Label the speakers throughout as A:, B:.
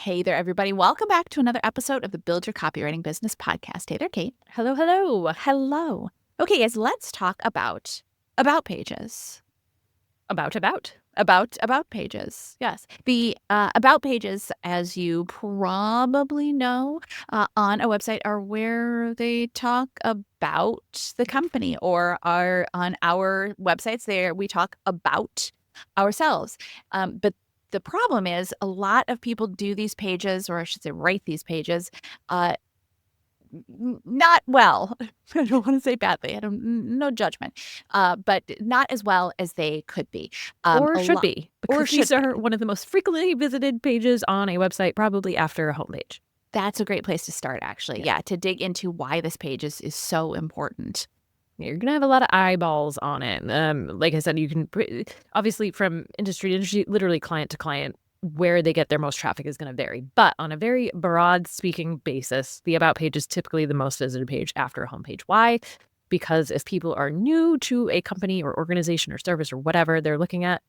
A: Hey there, everybody. Welcome back to another episode of the Build Your Copywriting Business podcast. Hey there, Kate.
B: Hello, hello.
A: Hello. Okay, guys, let's talk about pages.
B: About.
A: About pages. Yes. The about pages, as you probably know, on a website are where they talk about the company, or are on our websites there we talk about ourselves. But the problem is a lot of people do these pages, or I should say write these pages, not well. I don't want to say badly. No judgment, but not as well as they could be.
B: Or should be. Because these
A: should
B: are one of the most frequently visited pages on a website, probably after a homepage.
A: That's a great place to start, actually. Yeah, to dig into why this page is so important.
B: You're going to have a lot of eyeballs on it. Like I said, you can, obviously from industry to industry, literally client to client, where they get their most traffic is going to vary. But on a very broad speaking basis, the about page is typically the most visited page after a homepage. Why? Because if people are new to a company or organization or service or whatever they're looking at,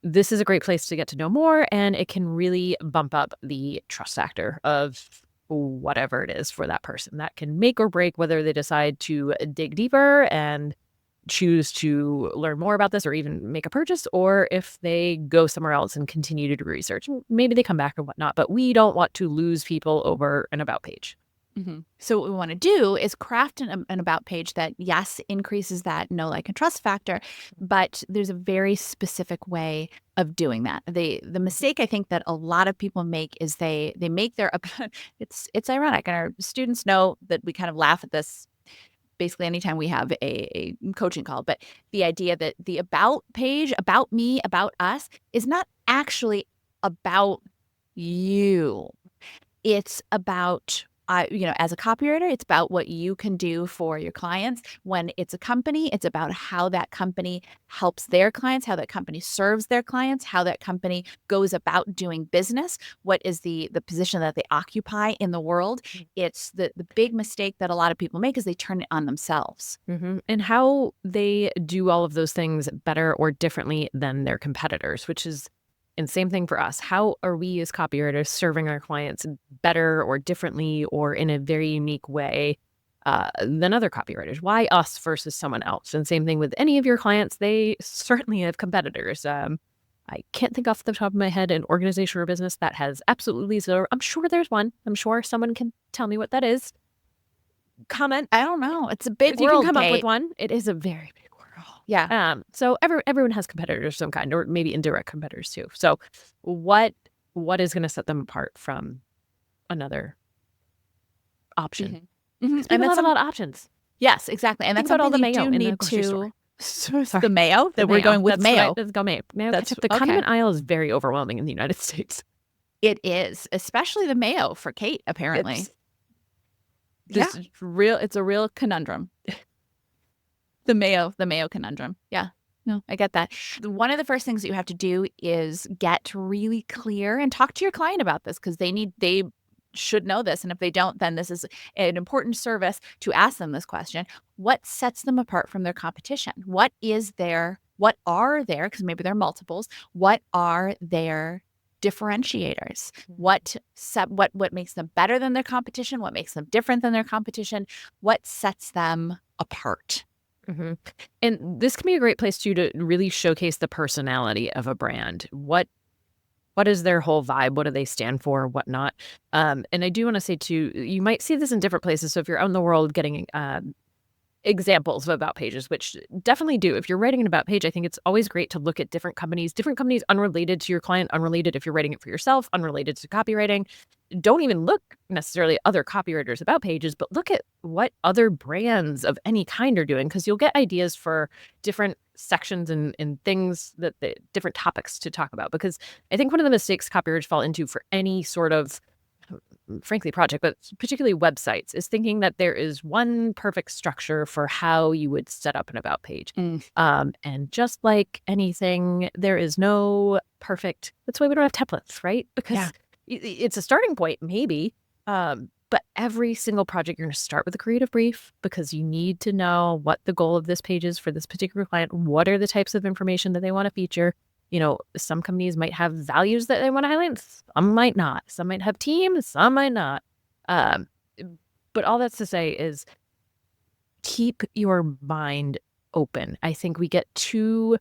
B: this is a great place to get to know more, and it can really bump up the trust factor of whatever it is for that person. That can make or break whether they decide to dig deeper and choose to learn more about this or even make a purchase, or if they go somewhere else and continue to do research. Maybe they come back or whatnot, but we don't want to lose people over an about page.
A: Mm-hmm. So what we want to do is craft an about page that, yes, increases that know, like, and trust factor, but there's a very specific way of doing that. The mistake I think that a lot of people make is they make their it's ironic, and our students know that we kind of laugh at this basically anytime we have a coaching call, but the idea that the about page, about me, about us, is not actually about you. It's about, as a copywriter, it's about what you can do for your clients. When it's a company, it's about how that company helps their clients, how that company serves their clients, how that company goes about doing business, what is the position that they occupy in the world. It's the big mistake that a lot of people make is they turn it on themselves.
B: Mm-hmm. And how they do all of those things better or differently than their competitors, which is, and same thing for us. How are we as copywriters serving our clients better or differently or in a very unique way than other copywriters? Why us versus someone else? And same thing with any of your clients. They certainly have competitors. I can't think off the top of my head an organization or business that has absolutely zero. I'm sure there's one. I'm sure someone can tell me what that is. Comment.
A: I don't know. It's a big
B: if
A: world,
B: you can come
A: Kate.
B: up with one. It is a very big world.
A: Yeah.
B: So everyone has competitors of some kind, or maybe indirect competitors too. So what is going to set them apart from another option?
A: Mm-hmm.
B: Because people have a lot of options.
A: Yes, exactly. And
B: Think
A: that's
B: about all the
A: something
B: mayo
A: you do
B: in the
A: need
B: grocery
A: to.
B: store.
A: The mayo that we're going with mayo.
B: Let's go mayo.
A: That's
B: The condiment aisle is very overwhelming in the United States.
A: It is, especially the mayo for Kate, apparently. It's a real conundrum. The mayo conundrum. Yeah. No, I get that. One of the first things that you have to do is get really clear and talk to your client about this, because they should know this. And if they don't, then this is an important service to ask them this question. What sets them apart from their competition? What are their, because maybe there are multiples, what are their differentiators? What makes them better than their competition? What makes them different than their competition? What sets them apart?
B: Mm-hmm. And this can be a great place to really showcase the personality of a brand. What is their whole vibe? What do they stand for? Whatnot? And I do want to say too, you might see this in different places. So if you're out in the world getting examples of about pages, which definitely do. If you're writing an about page, I think it's always great to look at different companies unrelated to your client, unrelated if you're writing it for yourself, unrelated to copywriting. Don't even look necessarily at other copywriters about pages, but look at what other brands of any kind are doing, because you'll get ideas for different sections and things that different topics to talk about. Because I think one of the mistakes copywriters fall into for any sort of, frankly, project, but particularly websites, is thinking that there is one perfect structure for how you would set up an about page. And just like anything, there is no perfect, that's why we don't have templates, right? Because it's a starting point, maybe, but every single project, you're going to start with a creative brief, because you need to know what the goal of this page is for this particular client. What are the types of information that they want to feature? Some companies might have values that they want to highlight. Some might not. Some might have teams. Some might not. Um, but all that's to say is keep your mind open. I think we get too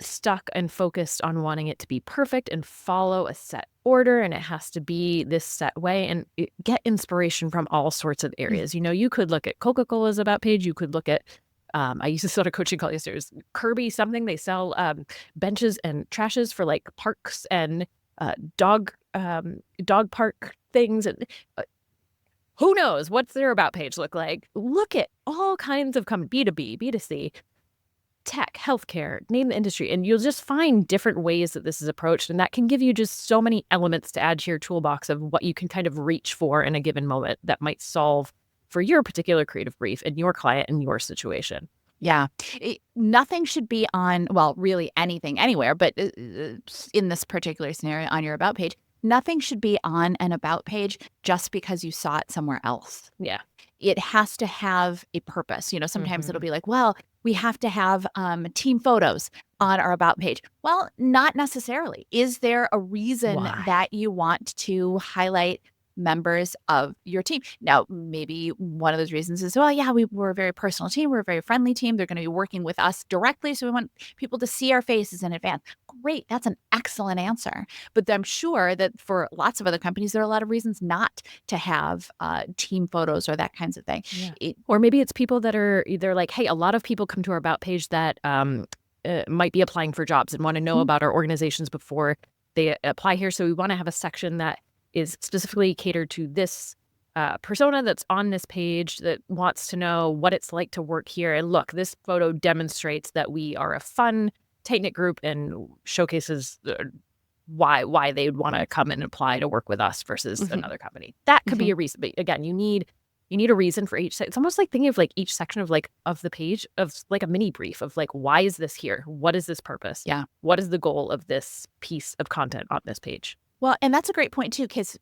B: stuck and focused on wanting it to be perfect and follow a set order, and it has to be this set way, and get inspiration from all sorts of areas. You could look at Coca-Cola's about page. You could look at I used to sort of coaching call yesterday. Kirby something. They sell benches and trashes for like parks and dog park things. And who knows what's their about page look like? Look at all kinds of B2B, B2C, tech, healthcare, name the industry, and you'll just find different ways that this is approached. And that can give you just so many elements to add to your toolbox of what you can kind of reach for in a given moment that might solve for your particular creative brief and your client and your situation.
A: Yeah. Nothing should be on, well, really anything anywhere, but in this particular scenario on your about page, nothing should be on an about page just because you saw it somewhere else.
B: Yeah.
A: It has to have a purpose. Sometimes it'll be like, well, we have to have team photos on our about page. Well, not necessarily. Is there a reason
B: Why?
A: that you want to highlight members of your team? Now, maybe one of those reasons is, well, yeah, we're a very personal team. We're a very friendly team. They're going to be working with us directly. So we want people to see our faces in advance. Great. That's an excellent answer. But I'm sure that for lots of other companies, there are a lot of reasons not to have team photos or that kinds of thing.
B: Yeah. Or maybe it's people that are either like, hey, a lot of people come to our about page that might be applying for jobs and want to know about our organizations before they apply here. So we want to have a section that is specifically catered to this persona that's on this page that wants to know what it's like to work here. And look, this photo demonstrates that we are a fun, tight-knit group and showcases why they would want to come and apply to work with us versus another company. That could be a reason. But again, you need a reason for each. It's almost like thinking of like each section of the page of like a mini brief of like, why is this here? What is this purpose?
A: Yeah.
B: What is the goal of this piece of content on this page?
A: Well, and that's a great point too, because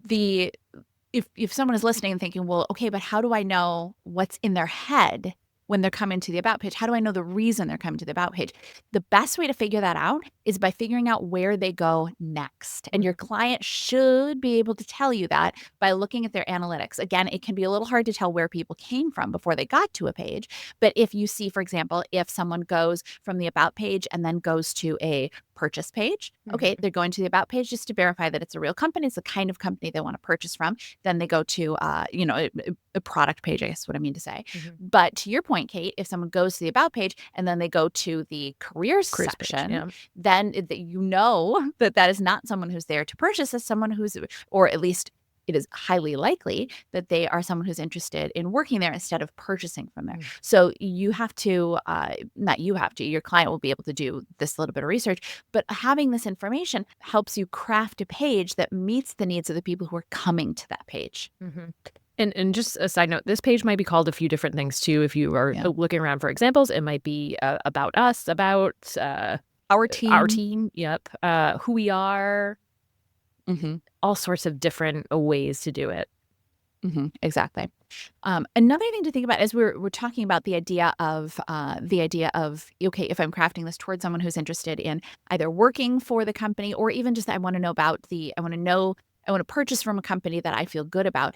A: if someone is listening and thinking, well, okay, but how do I know what's in their head when they're coming to the about page? How do I know the reason they're coming to the about page? The best way to figure that out is by figuring out where they go next. And your client should be able to tell you that by looking at their analytics. Again, it can be a little hard to tell where people came from before they got to a page. But if you see, for example, if someone goes from the about page and then goes to a purchase page, okay, they're going to the about page just to verify that it's a real company. It's the kind of company they want to purchase from. Then they go to, a product page, I guess what I mean to say. But to your point, Kate, if someone goes to the about page and then they go to the careers section, then you know that is not someone who's there to purchase. It's someone who's, or at least it is highly likely that they are someone who's interested in working there instead of purchasing from there. So you have to, your client will be able to do this little bit of research, but having this information helps you craft a page that meets the needs of the people who are coming to that page.
B: And just a side note, this page might be called a few different things too. If you are looking around for examples, it might be about us, about
A: our team.
B: Yep. Who we are. All sorts of different ways to do it.
A: Exactly. Another thing to think about is we're talking about the idea of okay, if I'm crafting this towards someone who's interested in either working for the company or even just I want to purchase from a company that I feel good about.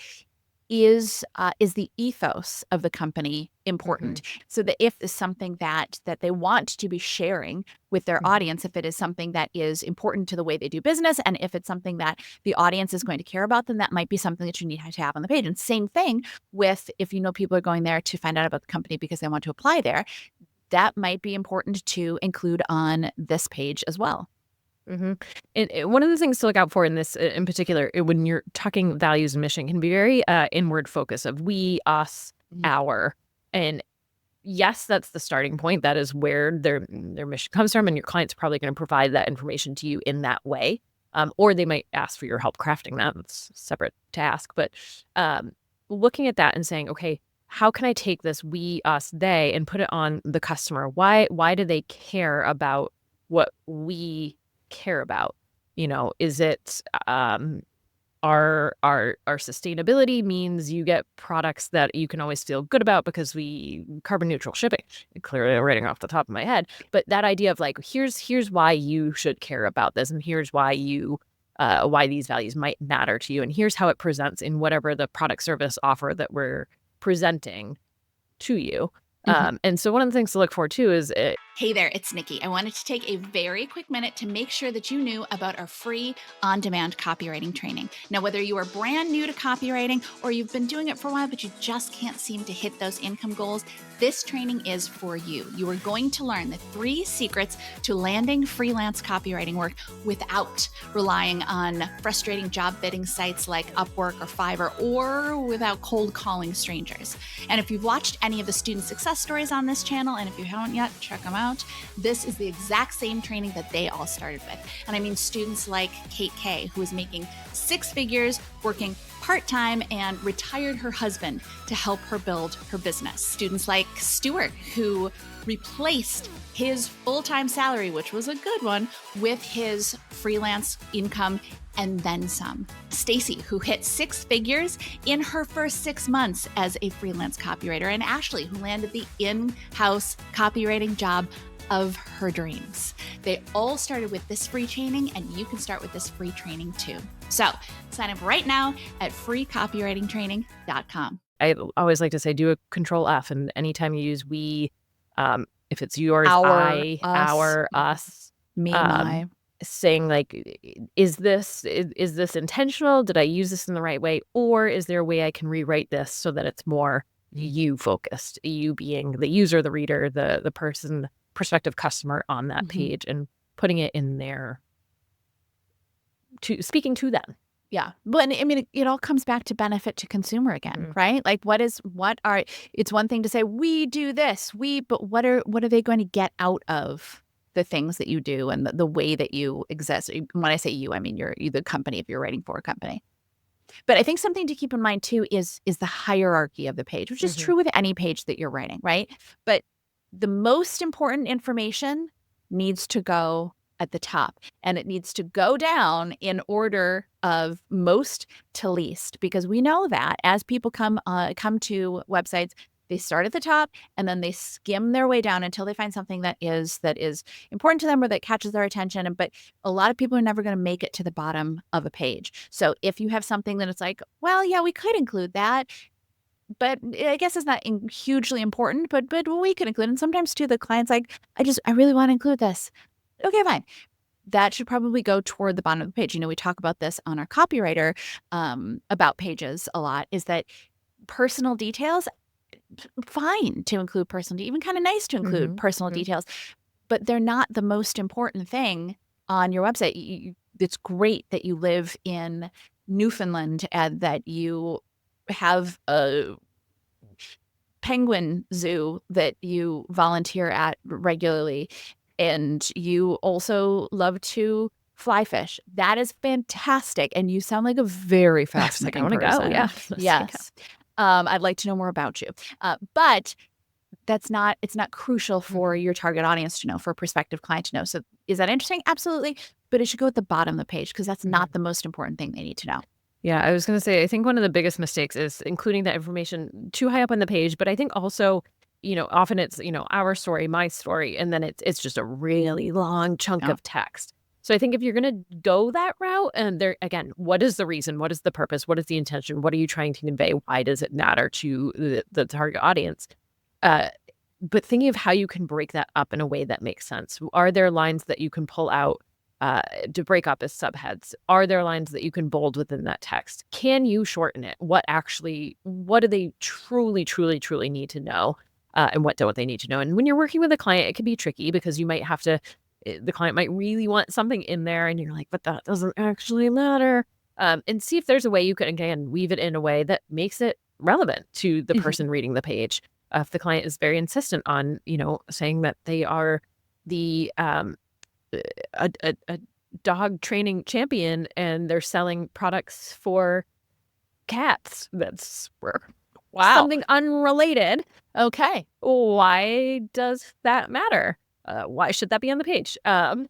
A: Is the ethos of the company important? So that if it's something that they want to be sharing with their audience, if it is something that is important to the way they do business, and if it's something that the audience is going to care about, then that might be something that you need to have on the page. And same thing with if people are going there to find out about the company because they want to apply there, that might be important to include on this page as well.
B: And one of the things to look out for in this, in particular, when you're talking values and mission, can be very inward focus of we, us, our. And yes, that's the starting point. That is where their mission comes from, and your client's probably going to provide that information to you in that way. Or they might ask for your help crafting that. That's a separate task. But looking at that and saying, okay, how can I take this we, us, they, and put it on the customer? Why do they care about what we care about? Is it our sustainability means you get products that you can always feel good about because we carbon neutral shipping. Clearly writing off the top of my head, but that idea of like, here's why you should care about this, and here's why why these values might matter to you, and here's how it presents in whatever the product service offer that we're presenting to you. And so one of the things to look for too is
A: Hey there, it's Nikki. I wanted to take a very quick minute to make sure that you knew about our free on-demand copywriting training. Now, whether you are brand new to copywriting or you've been doing it for a while, but you just can't seem to hit those income goals, this training is for you. You are going to learn the 3 secrets to landing freelance copywriting work without relying on frustrating job bidding sites like Upwork or Fiverr, or without cold calling strangers. And if you've watched any of the student success stories on this channel, and if you haven't yet, check them out. This is the exact same training that they all started with. And I mean students like Kate K, who is making 6 figures, working part-time, and retired her husband to help her build her business. Students like Stuart, who replaced his full-time salary, which was a good one, with his freelance income and then some. Stacy, who hit 6 figures in her first 6 months as a freelance copywriter, and Ashley, who landed the in-house copywriting job of her dreams. They all started with this free training, and you can start with this free training too. So sign up right now at freecopywritingtraining.com.
B: I always like to say, do a control F, and anytime you use we, if it's yours,
A: Our,
B: our, us,
A: me, my.
B: saying like, is this intentional? Did I use this in the right way? Or is there a way I can rewrite this so that it's more you focused, you being the user, the reader, the person, prospective customer on that page, and putting it in there to speaking to them.
A: Yeah. But I mean, it all comes back to benefit to consumer again, right? Like it's one thing to say, we do this, but what are they going to get out of the things that you do and the way that you exist? When I say you, I mean, you're the company if you're writing for a company. But I think something to keep in mind too is the hierarchy of the page, which is true with any page that you're writing, right? But the most important information needs to go at the top, and it needs to go down in order of most to least, because we know that as people come to websites, they start at the top and then they skim their way down until they find something that is important to them or that catches their attention. But a lot of people are never going to make it to the bottom of a page. So if you have something that it's like, well, yeah, we could include that, but I guess it's not hugely important, but we could include it. And sometimes too, the client's like, I really want to include this. Okay, fine. That should probably go toward the bottom of the page. You know, we talk about this on our copywriter about pages a lot, is that personal details, fine to include personal, even kind of nice to include personal details, but they're not the most important thing on your website. It's great that you live in Newfoundland and that you have a penguin zoo that you volunteer at regularly, and you also love to fly fish. That is fantastic, and you sound like a very fascinating person.
B: I want to go. Yeah.
A: Yes. I'd like to know more about you. But it's not crucial for your target audience to know, for a prospective client to know. So is that interesting? Absolutely. But it should go at the bottom of the page, because that's not the most important thing they need to know.
B: Yeah, I was going to say, I think one of the biggest mistakes is including that information too high up on the page. But I think also, often it's, our story, my story, and then it's just a really long chunk of text. So I think if you're going to go that route, and there, again, what is the reason? What is the purpose? What is the intention? What are you trying to convey? Why does it matter to the target audience? But thinking of how you can break that up in a way that makes sense. Are there lines that you can pull out to break up as subheads? Are there lines that you can bold within that text? Can you shorten it? What do they truly, truly, truly need to know? And what don't they need to know? And when you're working with a client, it can be tricky, because you might have to, the client might really want something in there, and you're like, but that doesn't actually matter. And see if there's a way you can, again, weave it in a way that makes it relevant to the person reading the page. If the client is very insistent on, saying that they are the a dog training champion and they're selling products for cats, that's something unrelated.
A: Okay.
B: Why does that matter? Why should that be on the page? That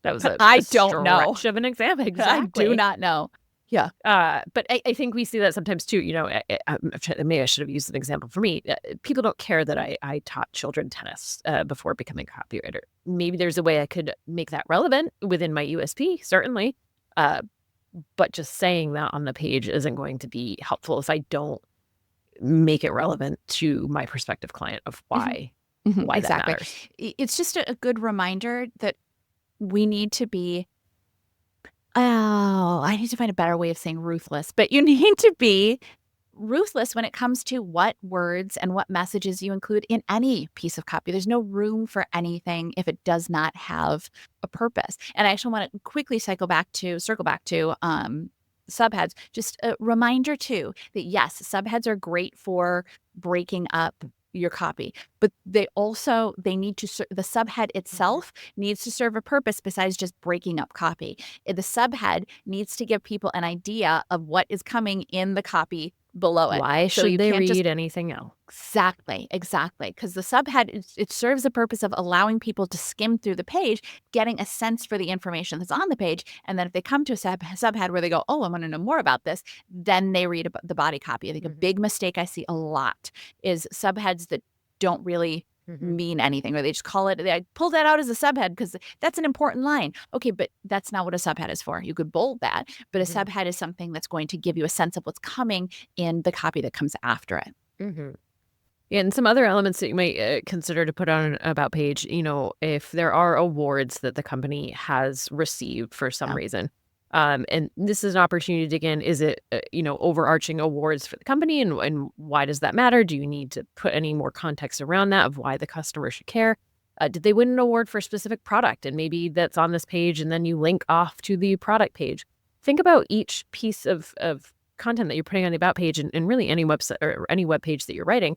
B: was
A: I don't know.
B: Of an example. Exactly.
A: I do not know. Yeah.
B: But I think we see that sometimes too. Maybe I should have used an example for me. People don't care that I taught children tennis before becoming a copywriter. Maybe there's a way I could make that relevant within my USP, certainly. Uh, but just saying that on the page isn't going to be helpful if I don't make it relevant to my prospective client of why that
A: Exactly.
B: matters.
A: It's just a good reminder that we need to be, oh, I need to find a better way of saying ruthless, but you need to be ruthless when it comes to what words and what messages you include in any piece of copy. There's no room for anything if it does not have a purpose. And I actually want to quickly circle back to subheads. Just a reminder too that yes, subheads are great for breaking up your copy, but they need to the subhead itself needs to serve a purpose besides just breaking up copy. The subhead needs to give people an idea of what is coming in the copy below it.
B: Why
A: So
B: should
A: you
B: they
A: can't just
B: read anything else?
A: Exactly. Because the subhead, it serves the purpose of allowing people to skim through the page, getting a sense for the information that's on the page. And then if they come to a subhead where they go, oh, I want to know more about this, then they read the body copy. I think a big mistake I see a lot is subheads that don't really mean anything, or they just call it, I pull that out as a subhead because that's an important line. Okay, but that's not what a subhead is for. You could bold that, but a subhead is something that's going to give you a sense of what's coming in the copy that comes after it.
B: And some other elements that you might consider to put on an about page, if there are awards that the company has received for some reason. And this is an opportunity to dig in. Is it, overarching awards for the company? And why does that matter? Do you need to put any more context around that of why the customer should care? Did they win an award for a specific product? And maybe that's on this page, and then you link off to the product page. Think about each piece of content that you're putting on the about page, and really any website or any web page that you're writing.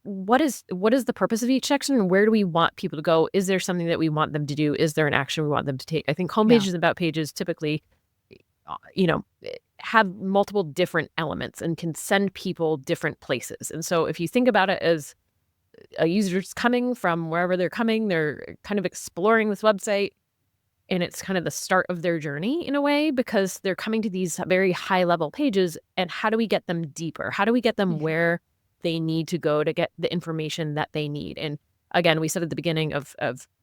B: What is the purpose of each section, and where do we want people to go? Is there something that we want them to do? Is there an action we want them to take? I think homepages and about pages typically, have multiple different elements and can send people different places. And so if you think about it as a user's coming from wherever they're coming, they're kind of exploring this website, and it's kind of the start of their journey in a way, because they're coming to these very high level pages. And how do we get them deeper? How do we get them where they need to go to get the information that they need? And again, we said at the beginning of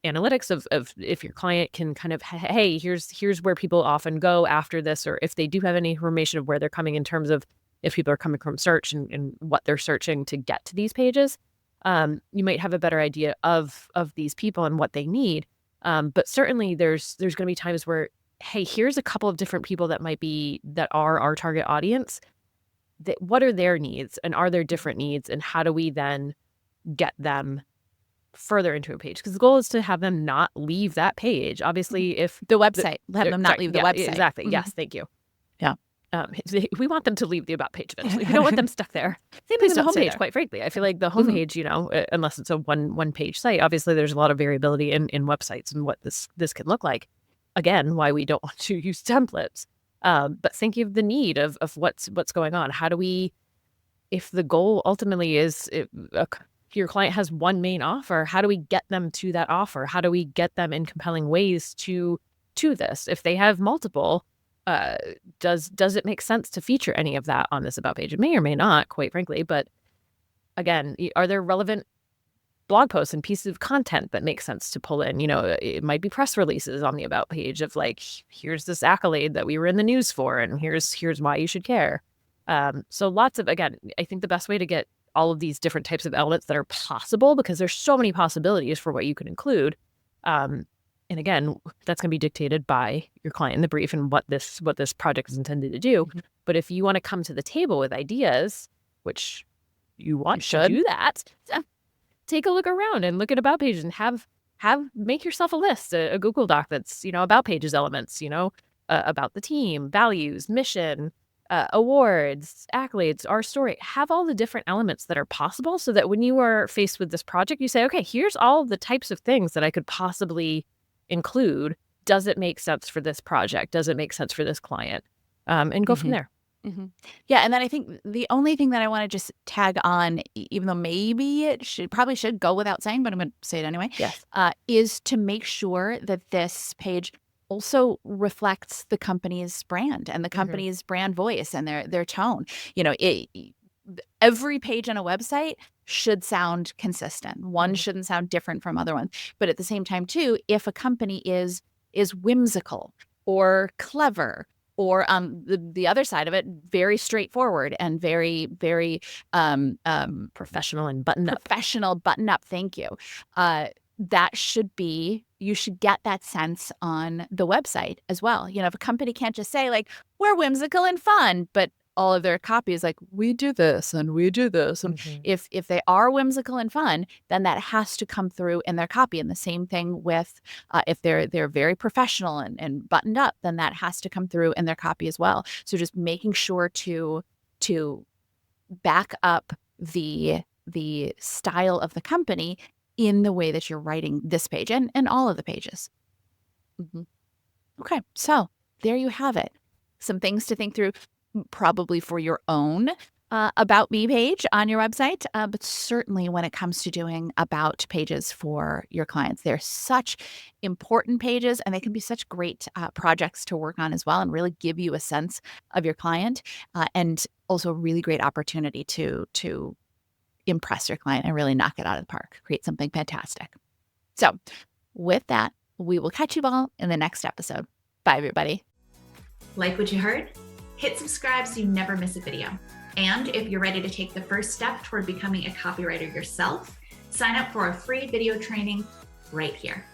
B: analytics of if your client can kind of, hey, here's where people often go after this, or if they do have any information of where they're coming in terms of if people are coming from search and what they're searching to get to these pages, you might have a better idea of these people and what they need. But certainly there's going to be times where, hey, here's a couple of different people that are our target audience. What are their needs, and are there different needs, and how do we then get them further into a page? Because the goal is to have them not leave that page. Obviously, if
A: the website, let them not leave the website.
B: Exactly. Yes. Thank you.
A: Yeah.
B: We want them to leave the about page eventually. We don't want them stuck there. Same with the homepage, quite frankly. I feel like the homepage, unless it's a one page site, obviously there's a lot of variability in websites and what this can look like. Again, why we don't want to use templates. But thinking of the need of what's going on. How do we, if the goal ultimately is your client has one main offer, how do we get them to that offer? How do we get them in compelling ways to this? If they have multiple, does it make sense to feature any of that on this about page? It may or may not, quite frankly. But again, are there relevant blog posts and pieces of content that make sense to pull in? It might be press releases on the about page of like, here's this accolade that we were in the news for, and here's why you should care. So lots of, again, I think the best way to get all of these different types of elements that are possible, because there's so many possibilities for what you can include. And again, that's going to be dictated by your client in the brief and what this project is intended to do. But if you want to come to the table with ideas, which you want to do that, take a look around and look at about pages and make yourself a list, a Google Doc that's, about pages elements, about the team, values, mission, awards, accolades, our story. Have all the different elements that are possible, so that when you are faced with this project, you say, okay, here's all the types of things that I could possibly include. Does it make sense for this project? Does it make sense for this client? And go from there.
A: Yeah. And then I think the only thing that I want to just tag on, even though maybe it probably should go without saying, but I'm going to say it anyway,
B: Yes.
A: is to make sure that this page also reflects the company's brand and the company's brand voice and their tone. You know, every page on a website should sound consistent. One shouldn't sound different from other ones. But at the same time, too, if a company is whimsical or clever, or the other side of it, very straightforward and very, very
B: Professional and buttoned up.
A: professional, button up. Thank you. That should be, you should get that sense on the website as well. You know, if a company can't just say like, we're whimsical and fun, but all of their copy is like, we do this and we do this. And if they are whimsical and fun, then that has to come through in their copy. And the same thing with if they're very professional and buttoned up, then that has to come through in their copy as well. So just making sure to back up the style of the company in the way that you're writing this page and all of the pages. Okay, so there you have it. Some things to think through, probably for your own About Me page on your website, but certainly when it comes to doing about pages for your clients. They're such important pages, and they can be such great projects to work on as well, and really give you a sense of your client, and also a really great opportunity to impress your client and really knock it out of the park, create something fantastic. So with that, we will catch you all in the next episode. Bye, everybody.
C: Like what you heard? Hit subscribe so you never miss a video. And if you're ready to take the first step toward becoming a copywriter yourself, sign up for a free video training right here.